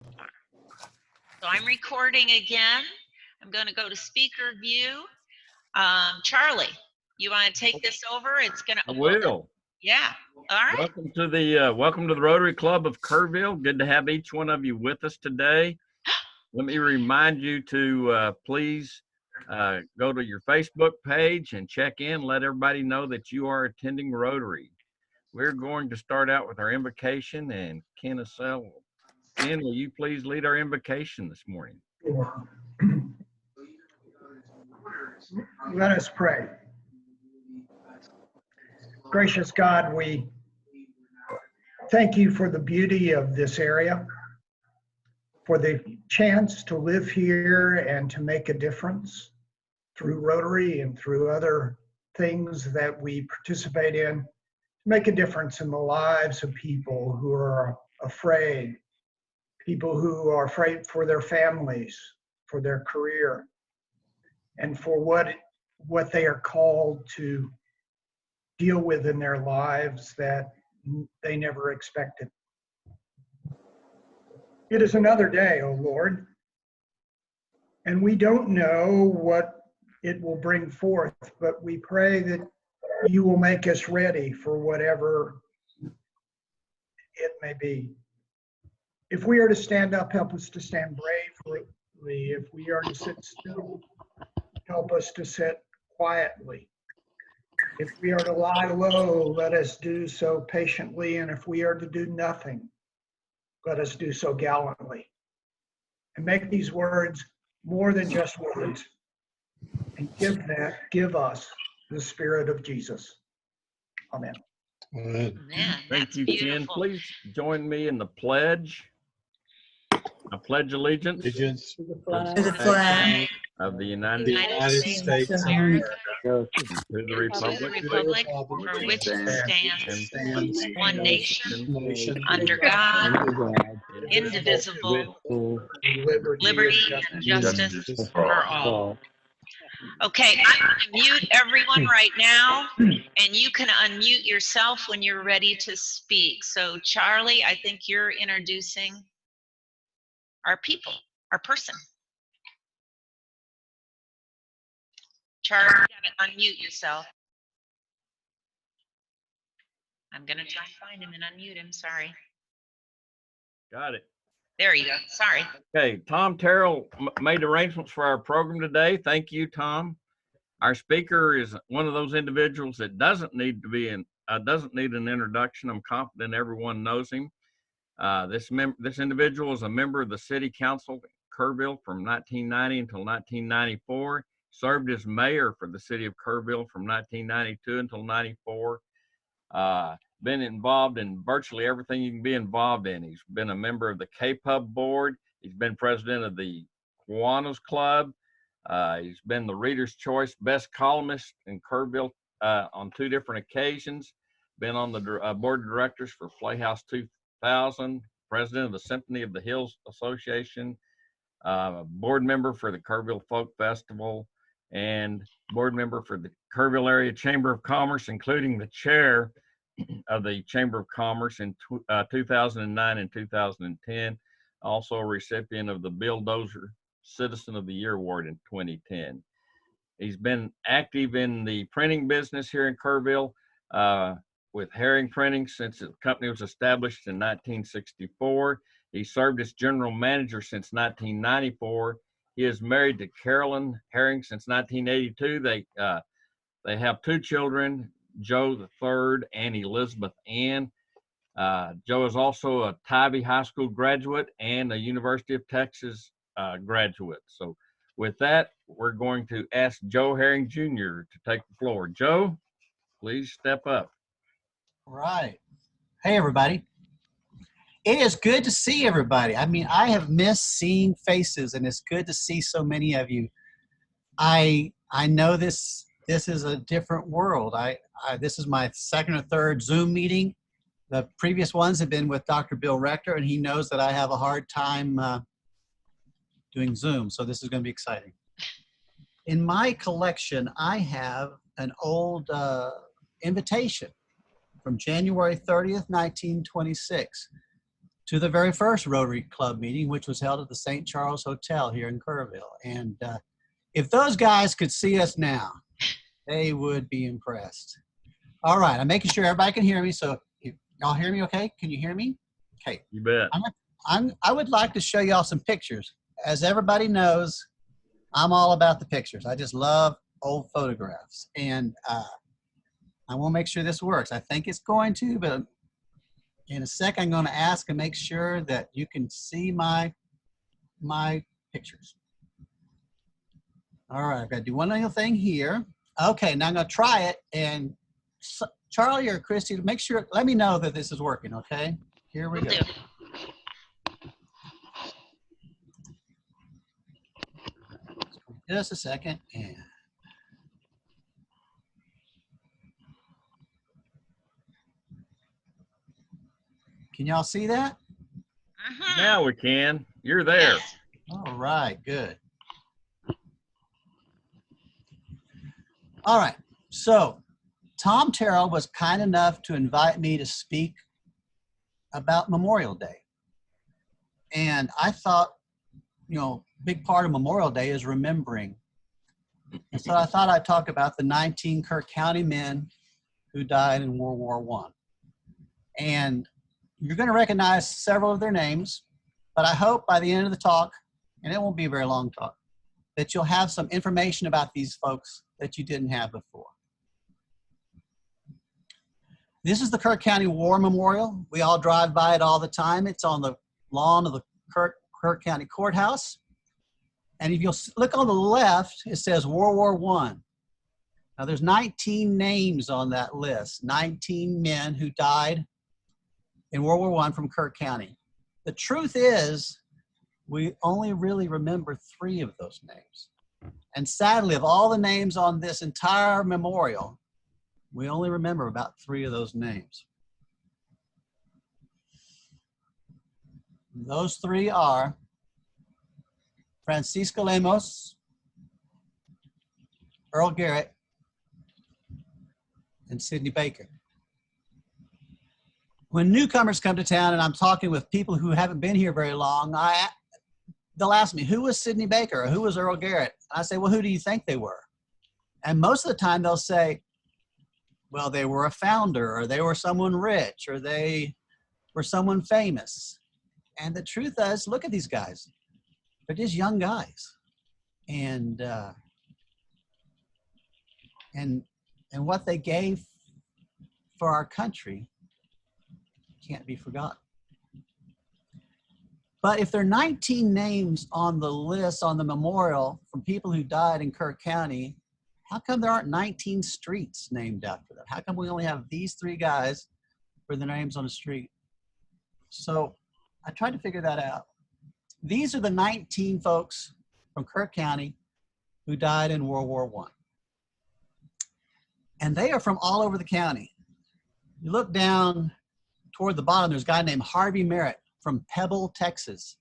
So I'm recording again. I'm going to go to speaker view. Charlie, you want to take this over? It's going to. I will. Yeah. All right. Welcome to the Rotary Club of Kerrville. Good to have each one of you with us today. Let me remind you to please go to your Facebook page and check in. Let everybody know that you are attending Rotary. We're going to start out with our invocation, and Ken, will you please lead our invocation this morning? Let us pray. Gracious God, we thank you for the beauty of this area, for the chance to live here and to make a difference through Rotary and through other things that we participate in, to make a difference in the lives of people who are afraid, people who are afraid for their families, for their career, and for what they are called to deal with in their lives that they never expected. It is another day, O Lord, and we don't know what it will bring forth, but we pray that you will make us ready for whatever it may be. If we are to stand up, help us to stand bravely. If we are to sit still, help us to sit quietly. If we are to lie low, let us do so patiently. And if we are to do nothing, let us do so gallantly. And make these words more than just words. And give us the Spirit of Jesus. Amen. Man, Thank you, beautiful. Ken. Please join me in the pledge. I pledge allegiance To the flag of the United States of of America, to the To republic the republic for which it stands, one nation, under God, indivisible, liberty and justice for all. Okay, I'm going to mute everyone right now, and you can unmute yourself when you're ready to speak. So, Charlie, I think you're introducing our people, our person. Charlie, you got to unmute yourself. I'm going to try and find him and unmute him. Sorry. Got it. There you go. Sorry. Okay, Tom Terrell made arrangements for our program today. Thank you, Tom. Our speaker is one of those individuals that doesn't need an introduction. I'm confident everyone knows him. This individual is a member of the City Council of Kerrville from 1990 until 1994. Served as mayor for the city of Kerrville from 1992 until 94. Been involved in virtually everything you can be involved in. He's been a member of the K-Pub board. He's been president of the Kiwanis Club. He's been the Reader's Choice Best Columnist in Kerrville on 2 different occasions. Been on the board of directors for Playhouse 2000, president of the Symphony of the Hills Association, board member for the Kerrville Folk Festival, and board member for the Kerrville Area Chamber of Commerce, including the chair of the Chamber of Commerce in 2009 and 2010. Also a recipient of the Bill Dozier Citizen of the Year Award in 2010. He's been active in the printing business here in Kerrville with Herring Printing since the company was established in 1964. He served as general manager since 1994. He is married to Carolyn Herring since 1982. They have 2 children, Joe III and Elizabeth Ann. Joe is also a Tybee High School graduate and a University of Texas graduate. So with that, we're going to ask Joe Herring Jr. to take the floor. Joe, please step up. All right. Hey, everybody. It is good to see everybody. I mean, I have missed seeing faces, and it's good to see so many of you. I know this is a different world. This is my 2nd or 3rd Zoom meeting. The previous ones have been with Dr. Bill Rector, and he knows that I have a hard time doing Zoom, so this is going to be exciting. In my collection, I have an old invitation from January 30th, 1926, to the very first Rotary Club meeting, which was held at the St. Charles Hotel here in Kerrville. And if those guys could see us now, they would be impressed. All right, I'm making sure everybody can hear me. So if y'all hear me okay? Can you hear me? Okay. You bet. I would like to show y'all some pictures. As everybody knows, I'm all about the pictures. I just love old photographs. And I want to make sure this works. I think it's going to, but in a second, I'm going to ask and make sure that you can see my pictures. All right, I've got to do one little thing here. Okay, now I'm going to try it. And Charlie or Christy, make sure, let me know that this is working, okay? Here we go. Just a second. And can y'all see that? Now we can. You're there. Yes. All right, good. All right, so Tom Terrell was kind enough to invite me to speak about Memorial Day. And I thought, you know, big part of Memorial Day is remembering. And so I thought I'd talk about the 19 Kirk County men who died in World War I. And you're going to recognize several of their names, but I hope by the end of the talk, and it won't be a very long talk, that you'll have some information about these folks that you didn't have before. This is the Kirk County War Memorial. We all drive by it all the time. It's on the lawn of the Kirk County Courthouse. And if you'll look on the left, it says World War I. Now there's 19 names on that list, 19 men who died in World War I from Kirk County. The truth is, we only really remember 3 of those names. And sadly, of all the names on this entire memorial, we only remember about 3 of those names. Those 3 are Francisco Lemos, Earl Garrett, and Sidney Baker. When newcomers come to town and I'm talking with people who haven't been here very long, they'll ask me, who was Sidney Baker or who was Earl Garrett? I say, well, who do you think they were? And most of the time they'll say, well, they were a founder, or they were someone rich, or they were someone famous. And the truth is, look at these guys. They're just young guys. And what they gave for our country can't be forgotten. But if there are 19 names on the list, on the memorial, from people who died in Kirk County, how come there aren't 19 streets named after them? How come we only have these 3 guys for the names on the street? So I tried to figure that out. These are the 19 folks from Kirk County who died in World War I. And they are from all over the county. You look down toward the bottom, there's a guy named Harvey Merritt from Pebble, Texas,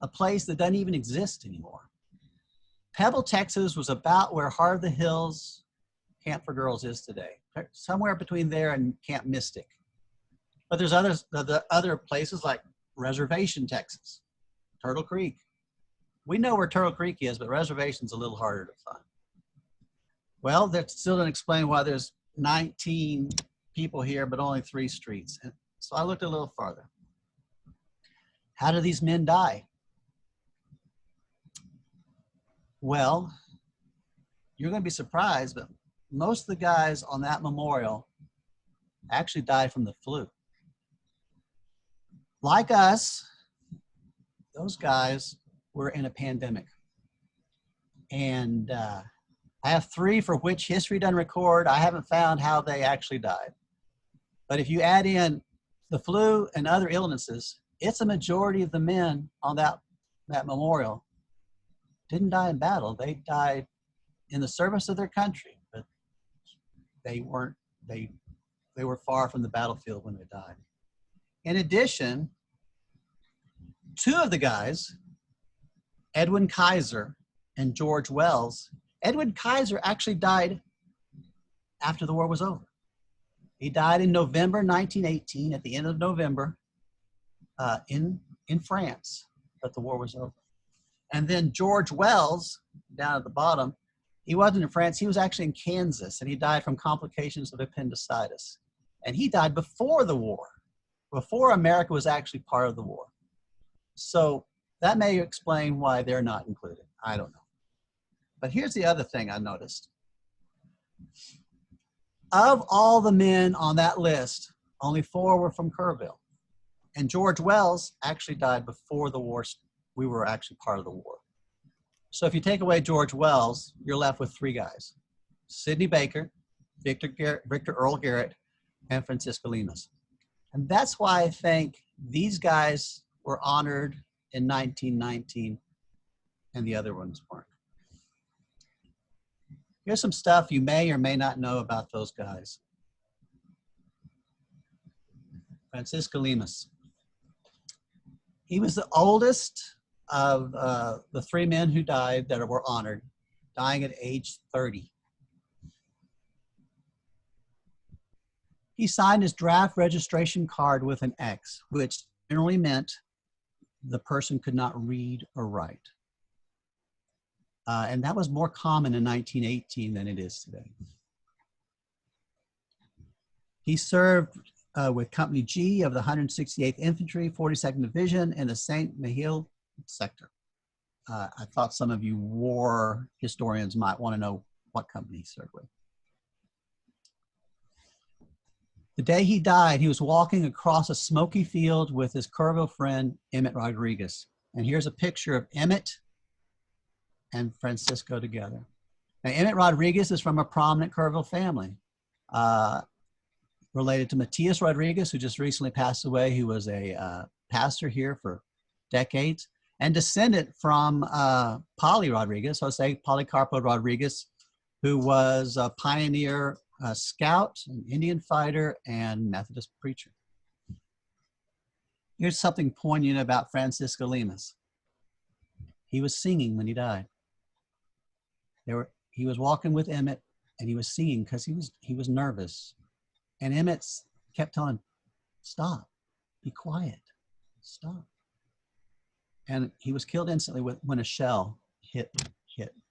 a place that doesn't even exist anymore. Pebble, Texas was about where Heart of the Hills Camp for Girls is today, somewhere between there and Camp Mystic. But there's other places like Reservation, Texas, Turtle Creek. We know where Turtle Creek is, but Reservation's a little harder to find. Well, that still doesn't explain why there's 19 people here, but only 3 streets. And so I looked a little farther. How do these men die? Well, you're going to be surprised, but most of the guys on that memorial actually died from the flu. Like us, those guys were in a pandemic. And I have 3 for which history doesn't record. I haven't found how they actually died. But if you add in the flu and other illnesses, it's a majority of the men on that memorial didn't die in battle. They died in the service of their country, but they were far from the battlefield when they died. In addition, 2 of the guys, Edwin Kaiser and George Wells, Edwin Kaiser actually died after the war was over. He died in November 1918, at the end of November. in France, but the war was over. And then George Wells, down at the bottom, he wasn't in France. He was actually in Kansas, and he died from complications of appendicitis. And he died before the war, before America was actually part of the war. So that may explain why they're not included. I don't know. But here's the other thing I noticed. Of all the men on that list, only 4 were from Kerrville. And George Wells actually died before the war. We were actually part of the war. So if you take away George Wells, you're left with 3 guys: Sidney Baker, Victor Earl Garrett, and Francisco Lemus. And that's why I think these guys were honored in 1919 and the other ones weren't. Here's some stuff you may or may not know about those guys. Francisco Lemus. He was the oldest of the 3 men who died that were honored, dying at age 30. He signed his draft registration card with an X, which generally meant the person could not read or write. And that was more common in 1918 than it is today. He served with Company G of the 168th Infantry, 42nd Division in the St. Mihiel sector. I thought some of you war historians might want to know what company he served with. The day he died, he was walking across a smoky field with his Kerrville friend, Emmett Rodriguez. And here's a picture of Emmett and Francisco together. Now, Emmett Rodriguez is from a prominent Kerrville family, related to Matias Rodriguez, who just recently passed away, who was a pastor here for decades, and descendant from Polly Rodriguez, Jose Policarpo Rodriguez, who was a pioneer scout, an Indian fighter, and Methodist preacher. Here's something poignant about Francisco Lemus. He was singing when he died. He was walking with Emmett, and he was singing because he was nervous. And Emmett kept telling him, "Stop, be quiet, stop." And he was killed instantly when a shell hit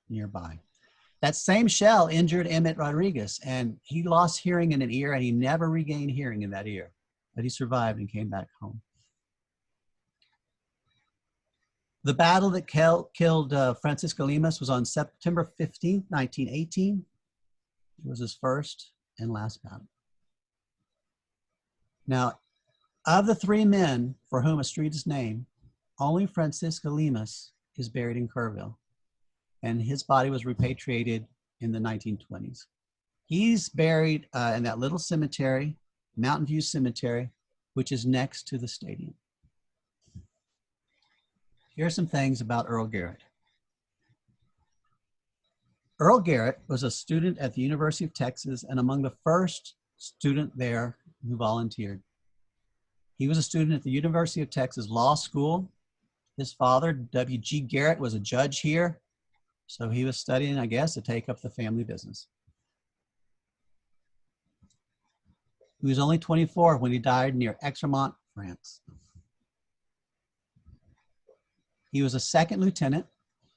nearby. That same shell injured Emmett Rodriguez, and he lost hearing in an ear, and he never regained hearing in that ear. But he survived and came back home. The battle that killed Francisco Lemus was on September 15, 1918. It was his first and last battle. Now, of the 3 men for whom a street is named, only Francisco Lemus is buried in Kerrville, and his body was repatriated in the 1920s. He's buried in that little cemetery, Mountain View Cemetery, which is next to the stadium. Here are some things about Earl Garrett. Earl Garrett was a student at the University of Texas and among the first student there who volunteered. He was a student at the University of Texas Law School. His father, W.G. Garrett, was a judge here, so he was studying, I guess, to take up the family business. He was only 24 when he died near Exermont, France. He was a 2nd lieutenant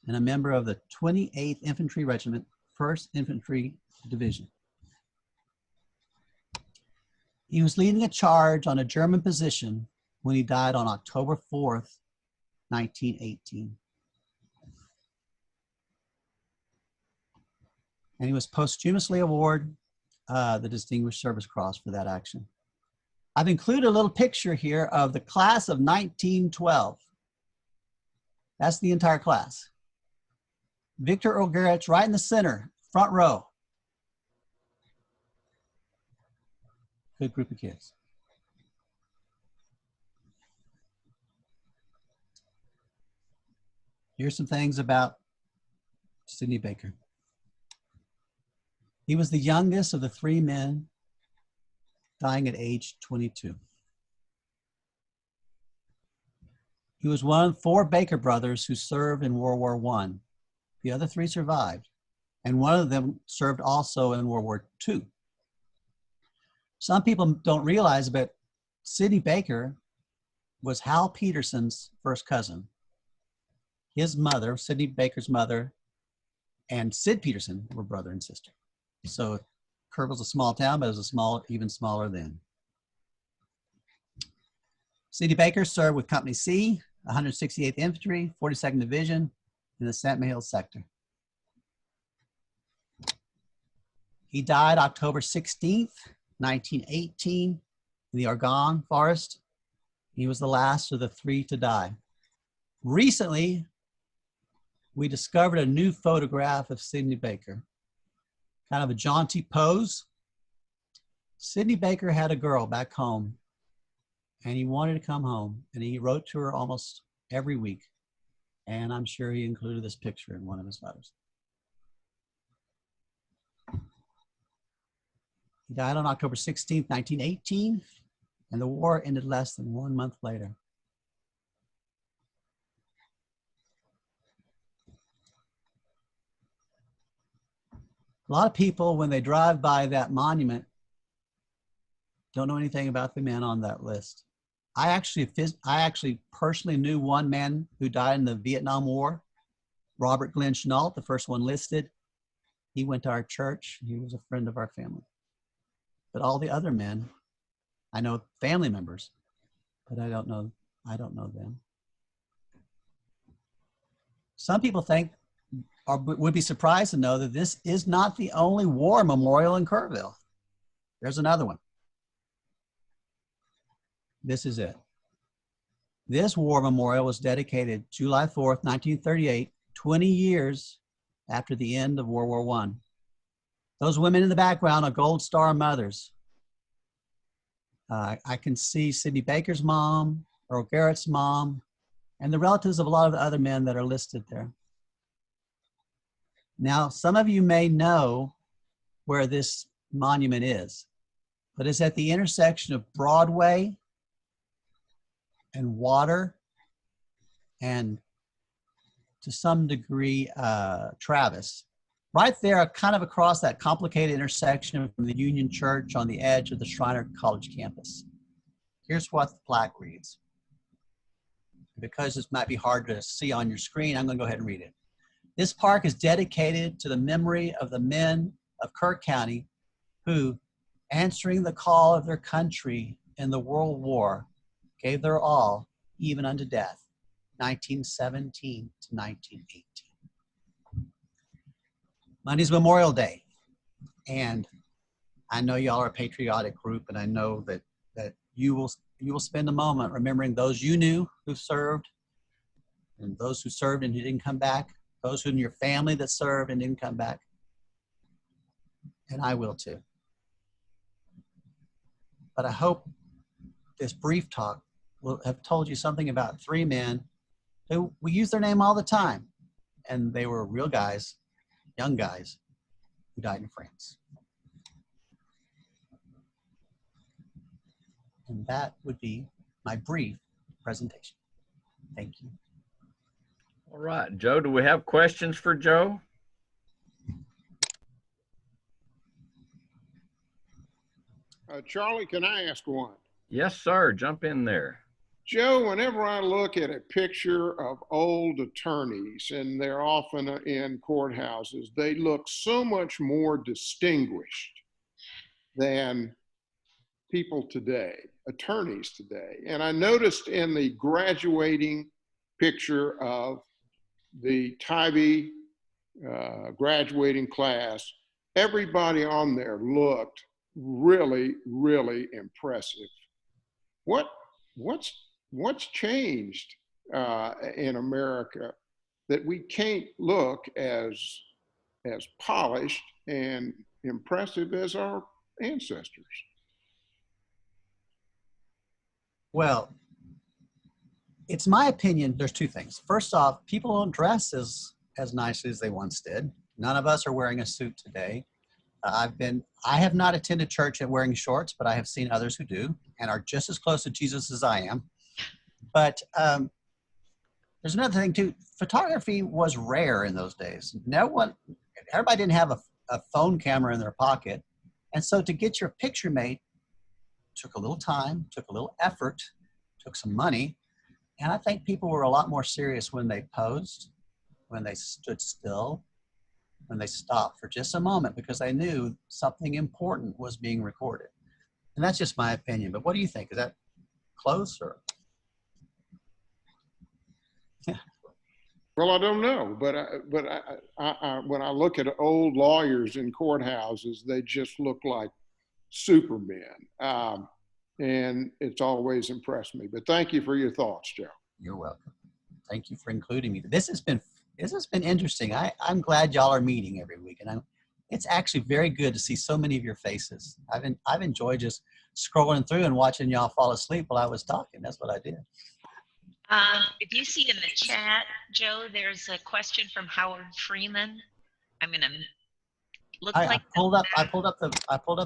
and a member of the 28th Infantry Regiment, 1st Infantry Division. He was leading a charge on a German position when he died on October 4th, 1918. And he was posthumously awarded the Distinguished Service Cross for that action. I've included a little picture here of the class of 1912. That's the entire class. Victor Earl Garrett's right in the center, front row. Good group of kids. Here's some things about Sidney Baker. He was the youngest of the 3 men, dying at age 22. He was one of 4 Baker brothers who served in World War I. The other 3 survived, and one of them served also in World War II. Some people don't realize, but Sidney Baker was Hal Peterson's first cousin. His mother, Sidney Baker's mother, and Sid Peterson were brother and sister. So Kerrville's a small town, but it was a small, even smaller then. Sidney Baker served with Company C, 168th Infantry, 42nd Division in the St. Mihiel sector. He died October 16th, 1918 in the Argonne Forest. He was the last of the 3 to die. Recently, we discovered a new photograph of Sidney Baker, kind of a jaunty pose. Sidney Baker had a girl back home, and he wanted to come home, and he wrote to her almost every week. And I'm sure he included this picture in one of his letters. He died on October 16, 1918, and the war ended less than 1 month later. A lot of people, when they drive by that monument, don't know anything about the men on that list. I actually personally knew one man who died in the Vietnam War, Robert Glenn Chenault, the first one listed. He went to our church. He was a friend of our family. But all the other men, I know family members, but I don't know them. Some people think, or would be surprised to know, that this is not the only war memorial in Kerrville. There's another one. This is it. This war memorial was dedicated July 4th, 1938, 20 years after the end of World War I. Those women in the background are Gold Star mothers. I can see Sidney Baker's mom, Earl Garrett's mom, and the relatives of a lot of the other men that are listed there. Now, some of you may know where this monument is, but it's at the intersection of Broadway and Water and, to some degree, Travis. Right there, kind of across that complicated intersection from the Union Church on the edge of the Schreiner College campus. Here's what the plaque reads. Because this might be hard to see on your screen, I'm going to go ahead and read it. This park is dedicated to the memory of the men of Kirk County who, answering the call of their country in the World War, gave their all, even unto death, 1917 to 1918. Monday's Memorial Day, and I know y'all are a patriotic group, and I know that you will spend a moment remembering those you knew who served, and those who served and who didn't come back, those who in your family that served and didn't come back, and I will too. But I hope this brief talk will have told you something about 3 men who we use their name all the time, and they were real guys, young guys, who died in France. And that would be my brief presentation. Thank you. All right, Joe, do we have questions for Joe? Charlie, can I ask one? Yes, sir. Jump in there. Joe, whenever I look at a picture of old attorneys, and they're often in courthouses, they look so much more distinguished than people today, attorneys today. And I noticed in the graduating picture of the Tybee graduating class, everybody on there looked really, really impressive. What's changed in America that we can't look as polished and impressive as our ancestors? Well, it's my opinion, there's 2 things. First off, people don't dress as nicely as they once did. None of us are wearing a suit today. I have not attended church and wearing shorts, but I have seen others who do and are just as close to Jesus as I am. But there's another thing too. Photography was rare in those days. Everybody didn't have a phone camera in their pocket. And so to get your picture made took a little time, took a little effort, took some money. And I think people were a lot more serious when they posed, when they stood still, when they stopped for just a moment because they knew something important was being recorded. And that's just my opinion. But what do you think? Is that close or? Well, I don't know, but when I look at old lawyers in courthouses, they just look like supermen, and it's always impressed me. But thank you for your thoughts, Joe. You're welcome. Thank you for including me. This has been interesting. I'm glad y'all are meeting every week, and it's actually very good to see so many of your faces. I've enjoyed just scrolling through and watching y'all fall asleep while I was talking. That's what I did. If you see in the chat, Joe, there's a question from Howard Freeman. I'm gonna look like I pulled up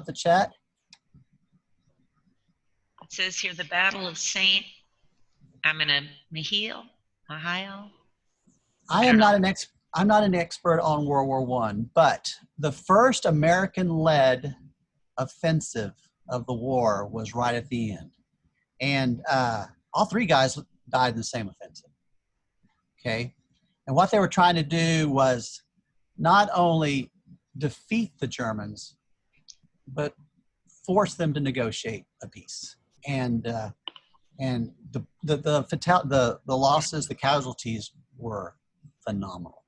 the chat. it says here the Battle of Saint. I'm gonna Mahil, Ohio. I'm not an expert on World War I, but the first American-led offensive of the war was right at the end, and all three guys died in the same offensive. Okay, and what they were trying to do was not only defeat the Germans, but force them to negotiate a peace. And the losses, the casualties were phenomenal,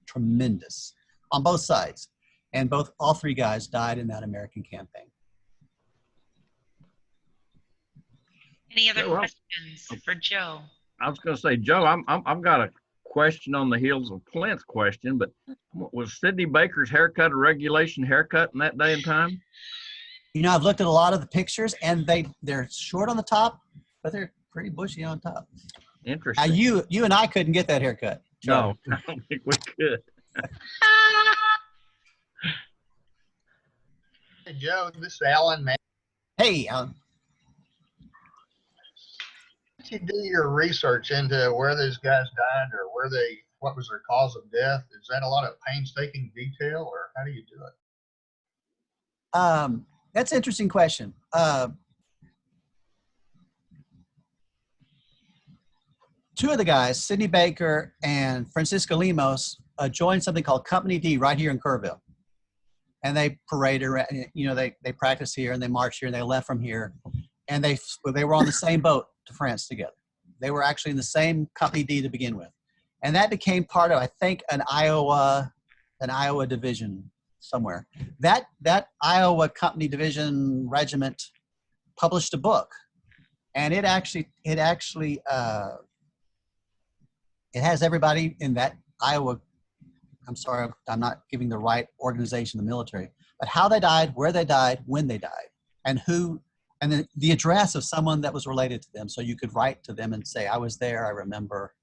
tremendous on both sides, and all three guys died in that American campaign. Any other questions for Joe? I was going to say, Joe, I've got a question on the heels of Clint's question, but was Sidney Baker's haircut a regulation haircut in that day and time? You know, I've looked at a lot of the pictures, and they're short on the top, but they're pretty bushy on top. Interesting. Now, you and I couldn't get that haircut. No, I don't think we could. Hey, Joe, this is Alan. Hey, Alan. Did you do your research into where those guys died or what was their cause of death? Is that a lot of painstaking detail, or how do you do it? That's an interesting question. Two of the guys, Sidney Baker and Francisco Lemos, joined something called Company D right here in Kerrville. And they paraded around, you know, they practiced here and they marched here and they left from here. And they were on the same boat to France together. They were actually in the same Company D to begin with. And that became part of, I think, an Iowa division somewhere. That Iowa Company Division regiment published a book, and it has everybody in that Iowa. I'm sorry, I'm not giving the right organization, the military, but how they died, where they died, when they died, and who, and then the address of someone that was related to them, so you could write to them and say, "I was there, I remember,"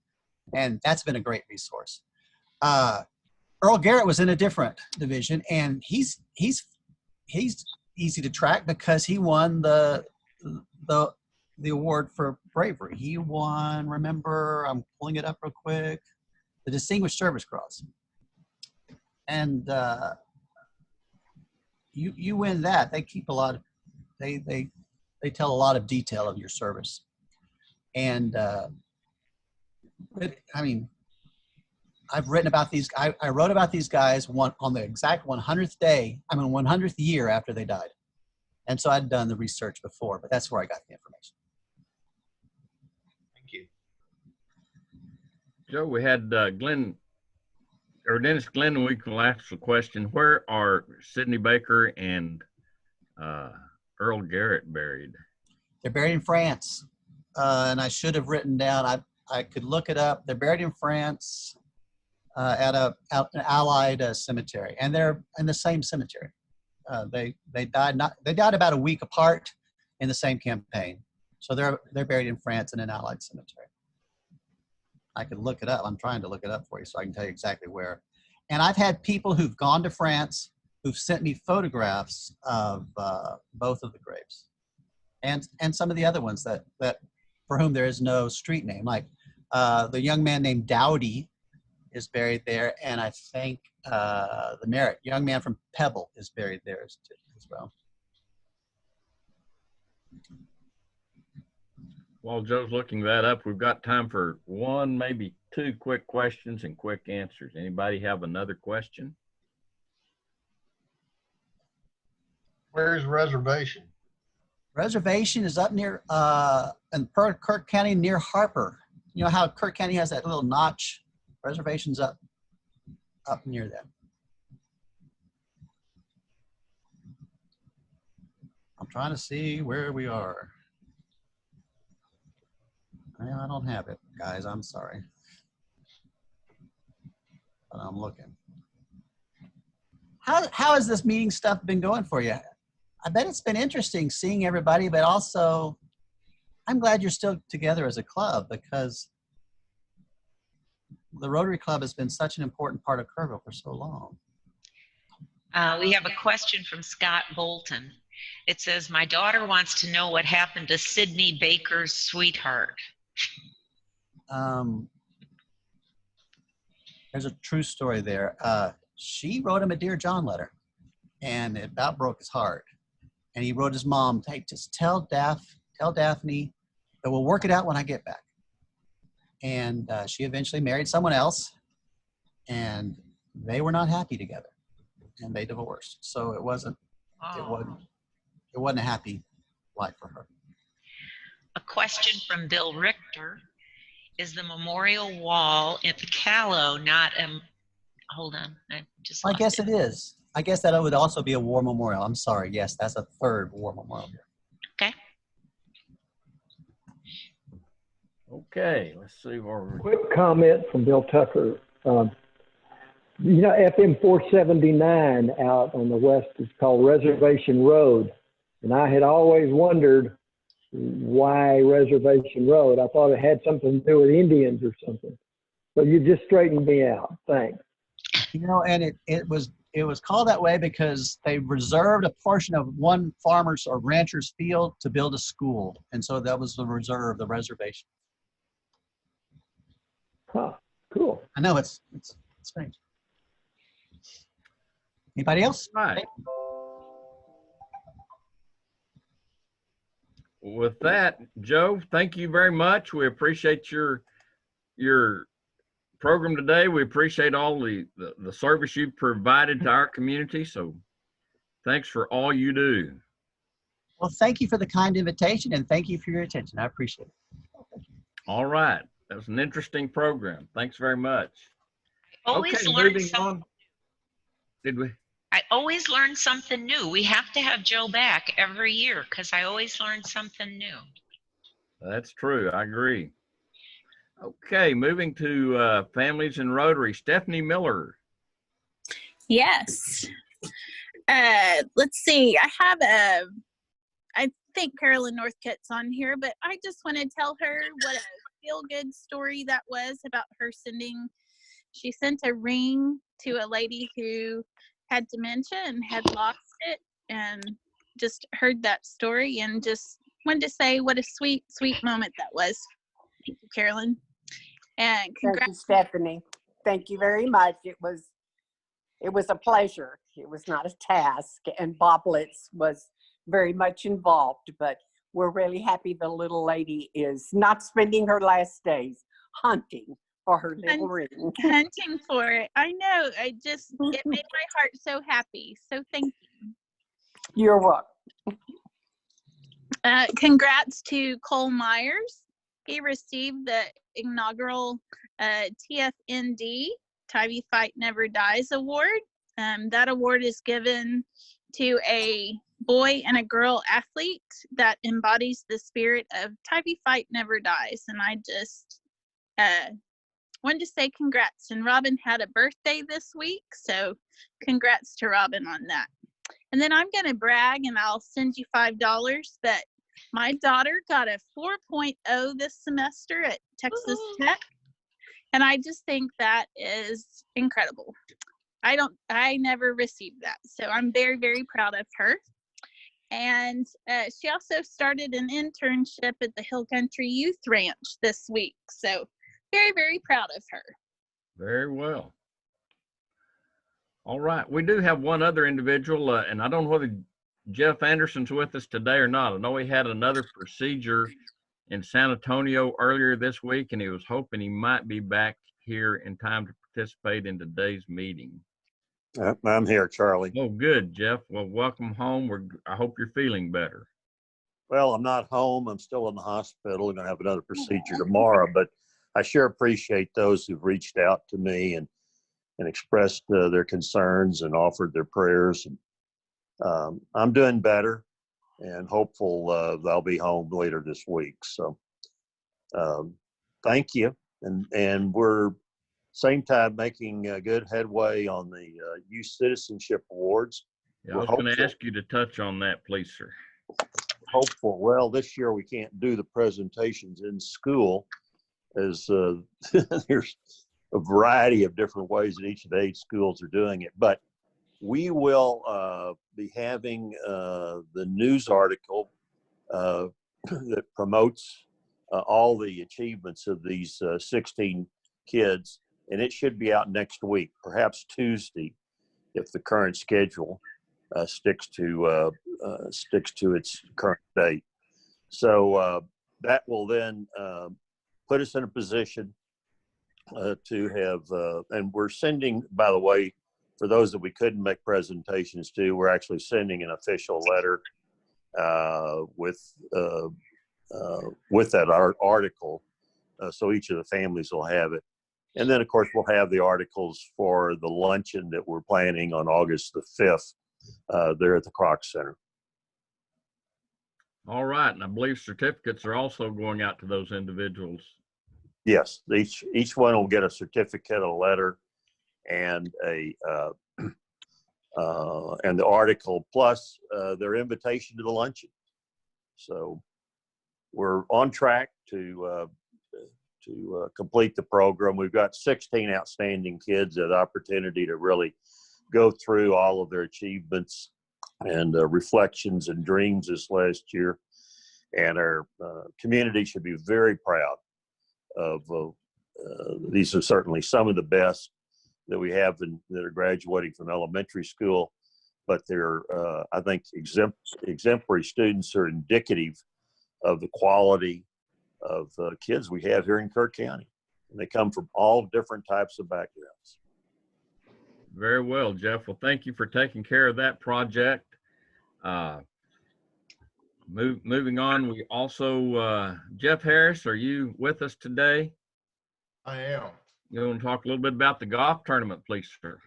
and that's been a great resource. Earl Garrett was in a different division, and he's easy to track because he won the award for bravery. He won, remember, I'm pulling it up real quick, the Distinguished Service Cross. And you win that, they keep a lot of, they tell a lot of detail of your service. And but I mean, I've written about these. I wrote about these guys on the exact 100th day. 100th year after they died, and so I'd done the research before, but that's where I got the information. Thank you. Joe, we had Dennis Glenn. We can ask the question: where are Sidney Baker and Earl Garrett buried? They're buried in France, and I should have written down. I could look it up. They're buried in France. At an Allied cemetery, and they're in the same cemetery. They died about a week apart in the same campaign, so they're buried in France in an Allied cemetery. I could look it up. I'm trying to look it up for you so I can tell you exactly where. And I've had people who've gone to France who've sent me photographs of both of the graves, and some of the other ones that for whom there is no street name, like the young man named Dowdy is buried there, and I think the Merritt, young man from Pebble, is buried there as well. While Joe's looking that up, we've got time for one, maybe two quick questions and quick answers. Anybody have another question? Where's reservation? Reservation is up near in Kirk County near Harper. You know how Kirk County has that little notch? Reservation's up near them. I'm trying to see where we are. I don't have it, guys. I'm sorry. But I'm looking. How has this meeting stuff been going for you? I bet it's been interesting seeing everybody, but also I'm glad you're still together as a club because the Rotary Club has been such an important part of Kerrville for so long. We have a question from Scott Bolton. It says, my daughter wants to know what happened to Sydney Baker's sweetheart. There's a true story there. She wrote him a Dear John letter, and it about broke his heart. And he wrote his mom, hey, just tell Daphne that we'll work it out when I get back. And she eventually married someone else, and they were not happy together, and they divorced. So it wasn't a happy life for her. A question from Bill Richter. Is the memorial wall at the Callow not hold on, I guess it is. I guess that would also be a war memorial. I'm sorry. Yes, that's a third war memorial here. Okay. Okay, let's see where we're. Quick comment from Bill Tucker. You know, FM 479 out on the west is called Reservation Road. And I had always wondered why Reservation Road. I thought it had something to do with Indians or something. So you just straightened me out. Thanks. You know, and it was called that way because they reserved a portion of one farmer's or rancher's field to build a school. And so that was the reservation. Huh, cool. I know it's strange. Anybody else? Right. With that, Joe, thank you very much. We appreciate your program today. We appreciate all the service you've provided to our community. So thanks for all you do. Well, thank you for the kind invitation and thank you for your attention. I appreciate it. All right. That was an interesting program. Thanks very much. Always Okay, learn moving on. Did we? I always learn something new. We have to have Joe back every year because I always learn something new. That's true. I agree. Okay, moving to Families in Rotary. Stephanie Miller. Yes. Let's see. I think Carolyn Northcutt's on here, but I just want to tell her what a feel-good story that was about her she sent a ring to a lady who had dementia and had lost it, and just heard that story and just wanted to say what a sweet, sweet moment that was. Thank you, Carolyn. And congrats. Thank you, Stephanie. Thank you very much. It was a pleasure. It was not a task, and Bob Litz was very much involved, but we're really happy the little lady is not spending her last days hunting for her little ring. Hunting for it. I know. It made my heart so happy. So thank you. You're welcome. Congrats to Cole Myers. He received the inaugural TFND, Tybee Fight Never Dies award. That award is given to a boy and a girl athlete that embodies the spirit of Tybee Fight Never Dies. And I just wanted to say congrats. And Robin had a birthday this week, so congrats to Robin on that. And then I'm going to brag, and I'll send you $5, but my daughter got a 4.0 this semester at Texas Tech. And I just think that is incredible. I never received that. So I'm very, very proud of her. And she also started an internship at the Hill Country Youth Ranch this week. So very, very proud of her. Very well. All right. We do have one other individual, and I don't know whether Jeff Anderson's with us today or not. I know he had another procedure in San Antonio earlier this week, and he was hoping he might be back here in time to participate in today's meeting. I'm here, Charlie. Oh, good, Jeff. Well, welcome home. I hope you're feeling better. Well, I'm not home. I'm still in the hospital. We're going to have another procedure tomorrow, but I sure appreciate those who've reached out to me and expressed their concerns and offered their prayers. And I'm doing better and hopeful I'll be home later this week. So thank you. And we're same time making good headway on the Youth Citizenship Awards. Yeah, I was going to ask you to touch on that, please, sir. Hopeful. Well, this year we can't do the presentations in school as there's a variety of different ways that each of the 8 schools are doing it. But we will be having the news article that promotes all the achievements of these 16 kids, and it should be out next week, perhaps Tuesday, if the current schedule sticks to its current date. So that will then put us in a position to have, and we're sending, by the way, for those that we couldn't make presentations to, we're actually sending an official letter with that article, so each of the families will have it. And then, of course, we'll have the articles for the luncheon that we're planning on August the 5th there at the Kroc Center. All right, and I believe certificates are also going out to those individuals. Yes, each one will get a certificate, a letter, and and the article, plus their invitation to the luncheon. So we're on track to complete the program. We've got 16 outstanding kids that opportunity to really go through all of their achievements and reflections and dreams this last year. And our community should be very proud of these are certainly some of the best that we have that are graduating from elementary school, but they're, I think, exemplary students are indicative of the quality of kids we have here in Kirk County. And they come from all different types of backgrounds. Very well, Jeff. Well, thank you for taking care of that project. Moving on, we also, Jeff Harris, are you with us today? I am. You want to talk a little bit about the golf tournament, please, sir?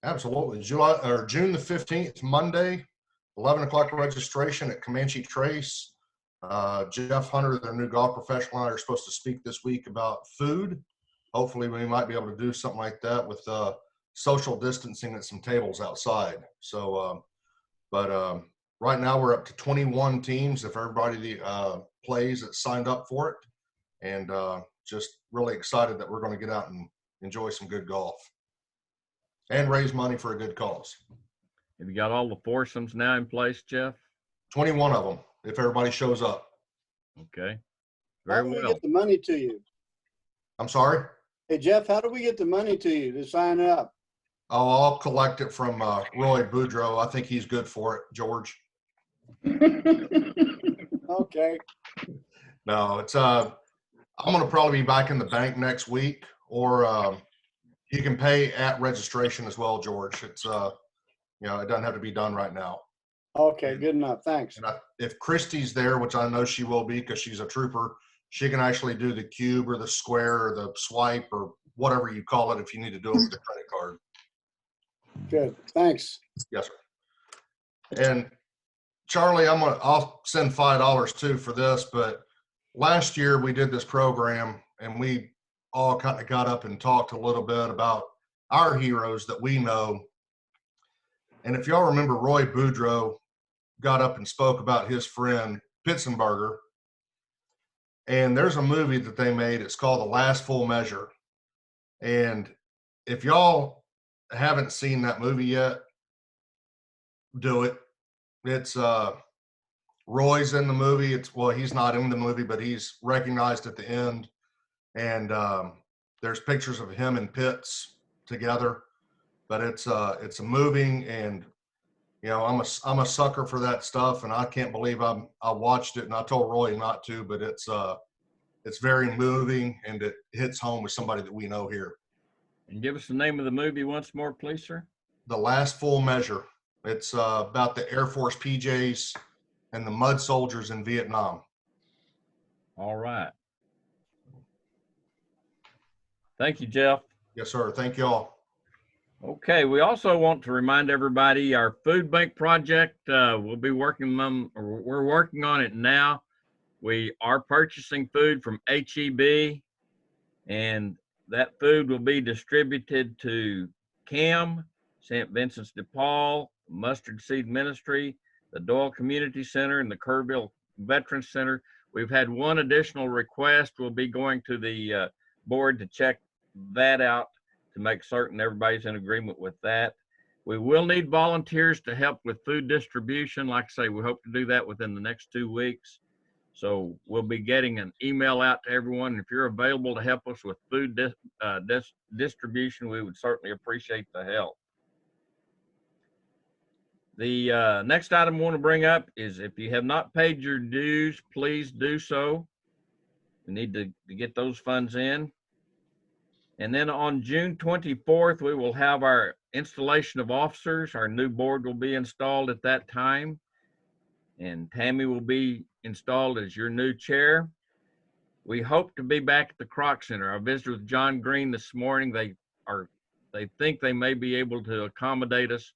Absolutely. June the 15th, Monday, 11 o'clock registration at Comanche Trace. Jeff Hunter, their new golf professional, and I are supposed to speak this week about food. Hopefully we might be able to do something like that with social distancing at some tables outside. So, right now we're up to 21 teams if everybody plays that signed up for it. And just really excited that we're going to get out and enjoy some good golf and raise money for a good cause. Have you got all the foursomes now in place, Jeff? 21 of them, if everybody shows up. Okay. How do we get the money to you? I'm sorry? Hey, Jeff, how do we get the money to you to sign up? Oh, I'll collect it from Roy Boudreau. I think he's good for it, George. Okay. No, it's I'm going to probably be back in the bank next week, or you can pay at registration as well, George. It's it doesn't have to be done right now. Okay, good enough. Thanks. And if Christy's there, which I know she will be because she's a trooper, she can actually do the cube or the square or the swipe or whatever you call it if you need to do it with a credit card. Good. Thanks. Yes, sir. And Charlie, I'll send $5 too for this, but last year we did this program and we all kind of got up and talked a little bit about our heroes that we know. And if y'all remember, Roy Boudreau got up and spoke about his friend Pitzenberger. And there's a movie that they made. It's called The Last Full Measure. And if y'all haven't seen that movie yet, do it. It's Roy's in the movie. He's not in the movie, but he's recognized at the end. And there's pictures of him and Pitts together. But it's a moving and You know, I'm a sucker for that stuff, and I can't believe I watched it, and I told Roy not to, but it's very moving, and it hits home with somebody that we know here. And give us the name of the movie once more, please, sir. The Last Full Measure. It's about the Air Force PJs and the mud soldiers in Vietnam. All right. Thank you, Jeff. Yes, sir. Thank y'all. Okay, we also want to remind everybody our food bank project, we'll be working on, or we're working on it now. We are purchasing food from HEB, and that food will be distributed to CAM, St. Vincent's de Paul, Mustard Seed Ministry, the Doyle Community Center, and the Kerrville Veterans Center. We've had one additional request. We'll be going to the board to check that out to make certain everybody's in agreement with that. We will need volunteers to help with food distribution. Like I say, we hope to do that within the next 2 weeks. So we'll be getting an email out to everyone. If you're available to help us with food distribution, we would certainly appreciate the help. The next item I want to bring up is if you have not paid your dues, please do so. We need to get those funds in. And then on June 24th, we will have our installation of officers. Our new board will be installed at that time. And Tammy will be installed as your new chair. We hope to be back at the Kroc Center. I visited with John Green this morning. They think they may be able to accommodate us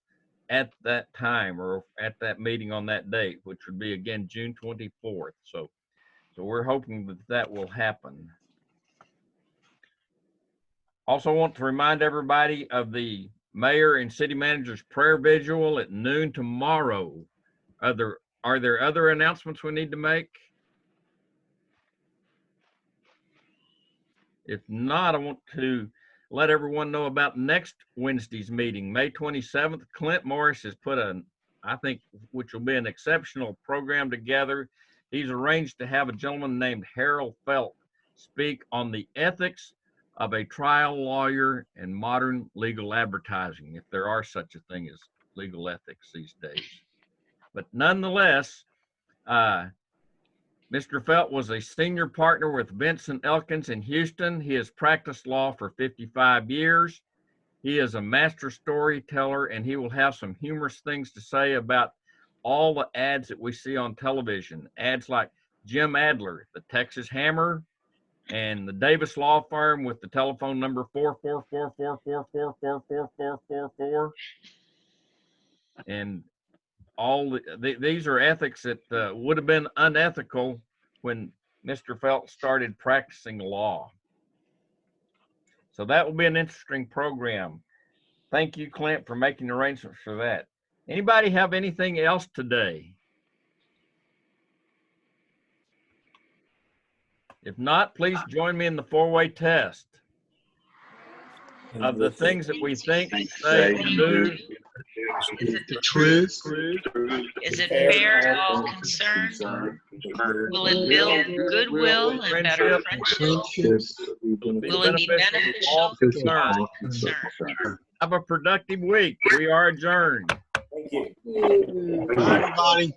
at that time or at that meeting on that date, which would be again June 24th. So we're hoping that that will happen. Also want to remind everybody of the mayor and city manager's prayer vigil at noon tomorrow. Are there other announcements we need to make? If not, I want to let everyone know about next Wednesday's meeting, May 27th. Clint Morris has put I think, which will be an exceptional program together. He's arranged to have a gentleman named Harold Felt speak on the ethics of a trial lawyer and modern legal advertising, if there are such a thing as legal ethics these days. But nonetheless, Mr. Felt was a senior partner with Vincent Elkins in Houston. He has practiced law for 55 years. He is a master storyteller, and he will have some humorous things to say about all the ads that we see on television. Ads like Jim Adler, the Texas Hammer, and the Davis Law Firm with the telephone number 44444444444. And all these are ethics that would have been unethical when Mr. Felt started practicing law. So that will be an interesting program. Thank you, Clint, for making arrangements for that. Anybody have anything else today? If not, please join me in the four-way test of the things that we think, say, and do. Is it the truth? Is it fair to all concerned? Will it build goodwill and better friendships? Will it be beneficial to all concerned? Have a productive week. We are adjourned. Thank you. Bye, everybody.